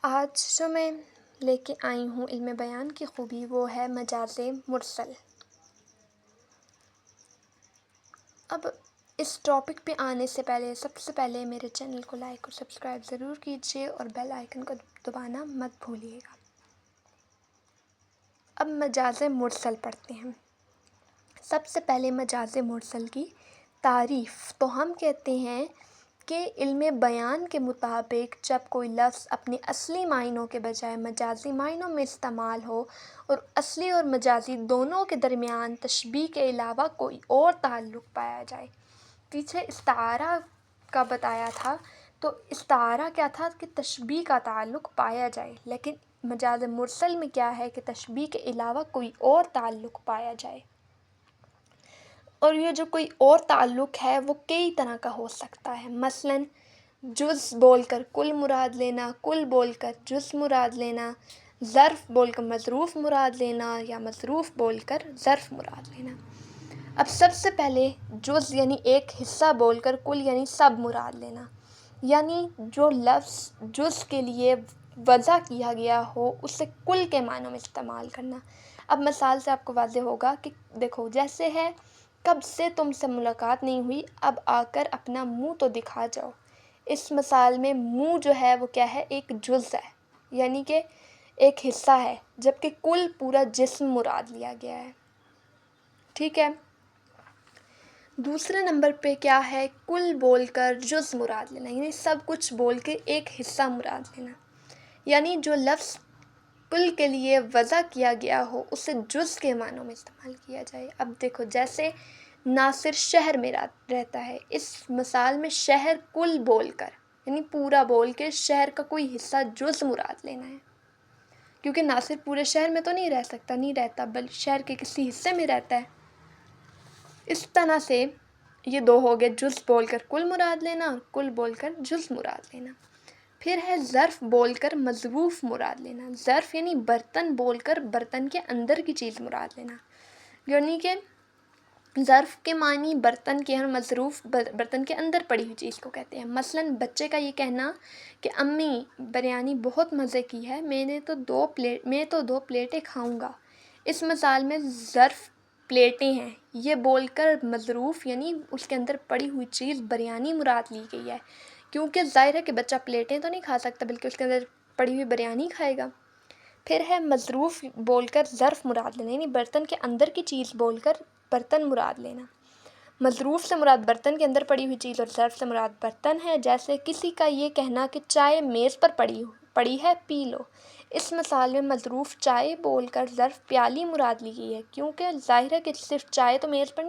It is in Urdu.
آج جو میں لے کے آئی ہوں علم بیان کی خوبی، وہ ہے مجاز مرسل۔ اب اس ٹاپک پہ آنے سے پہلے سب سے پہلے میرے چینل کو لائک اور سبسکرائب ضرور کیجیے اور بیل آئیکن کو دبانا مت بھولیے گا۔ اب مجاز مرسل پڑھتے ہیں۔ سب سے پہلے مجاز مرسل کی تعریف تو ہم کہتے ہیں کہ علم بیان کے مطابق جب کوئی لفظ اپنے اصلی معنوں کے بجائے مجازی معنوں میں استعمال ہو اور اصلی اور مجازی دونوں کے درمیان تشبیہ کے علاوہ کوئی اور تعلق پایا جائے۔ پیچھے استعارہ کا بتایا تھا، تو استعارہ کیا تھا کہ تشبیہ کا تعلق پایا جائے، لیکن مجاز مرسل میں کیا ہے کہ تشبیہ کے علاوہ کوئی اور تعلق پایا جائے۔ اور یہ جو کوئی اور تعلق ہے وہ کئی طرح کا ہو سکتا ہے، مثلاً جز بول کر کل مراد لینا، کل بول کر جز مراد لینا، ظرف بول کر مظروف مراد لینا یا مظروف بول کر ظرف مراد لینا۔ اب سب سے پہلے جز یعنی ایک حصہ بول کر کل یعنی سب مراد لینا، یعنی جو لفظ جز کے لیے وضع کیا گیا ہو اسے کل کے معنوں میں استعمال کرنا۔ اب مثال سے آپ کو واضح ہوگا کہ دیکھو جیسے ہے، کب سے تم سے ملاقات نہیں ہوئی، اب آ کر اپنا منہ تو دکھا جاؤ۔ اس مثال میں منہ جو ہے وہ کیا ہے، ایک جز ہے، یعنی کہ ایک حصہ ہے، جبکہ کل پورا جسم مراد لیا گیا ہے۔ ٹھیک ہے، دوسرے نمبر پہ کیا ہے، کل بول کر جز مراد لینا، یعنی سب کچھ بول کے ایک حصہ مراد لینا، یعنی جو لفظ کل کے لیے وضع کیا گیا ہو اسے جز کے معنوں میں استعمال کیا جائے۔ اب دیکھو جیسے ناصر شہر میں رہتا ہے، اس مثال میں شہر کل بول کر یعنی پورا بول کے شہر کا کوئی حصہ جز مراد لینا ہے، کیونکہ ناصر پورے شہر میں تو نہیں رہتا بلکہ شہر کے کسی حصے میں رہتا ہے۔ اس طرح سے یہ دو ہو گئے، جز بول کر کل مراد لینا اور کل بول کر جز مراد لینا۔ پھر ہے ظرف بول کر مظروف مراد لینا۔ ظرف یعنی برتن بول کر برتن کے اندر کی چیز مراد لینا، یعنی کہ ظرف کے معنی برتن کے، اور مظروف برتن کے اندر پڑی ہوئی چیز کو کہتے ہیں۔ مثلاً بچے کا یہ کہنا کہ امی بریانی بہت مزے کی ہے، میں تو دو پلیٹیں کھاؤں گا۔ اس مثال میں ظرف پلیٹیں ہیں، یہ بول کر مظروف یعنی اس کے اندر پڑی ہوئی چیز بریانی مراد لی گئی ہے، کیونکہ ظاہر ہے کہ بچہ پلیٹیں تو نہیں کھا سکتا بلکہ اس کے اندر پڑی ہوئی بریانی کھائے گا۔ پھر ہے مظروف بول کر ظرف مراد لینا، یعنی برتن کے اندر کی چیز بول کر برتن مراد لینا۔ مظروف سے مراد برتن کے اندر پڑی ہوئی چیز اور ظرف سے مراد برتن ہے، جیسے کسی کا یہ کہنا کہ چائے میز پر پڑی ہے پی لو۔ اس مثال میں مظروف چائے بول کر ظرف پیالی مراد لی گئی ہے، کیونکہ ظاہر ہے کہ صرف چائے تو میز پر نہیں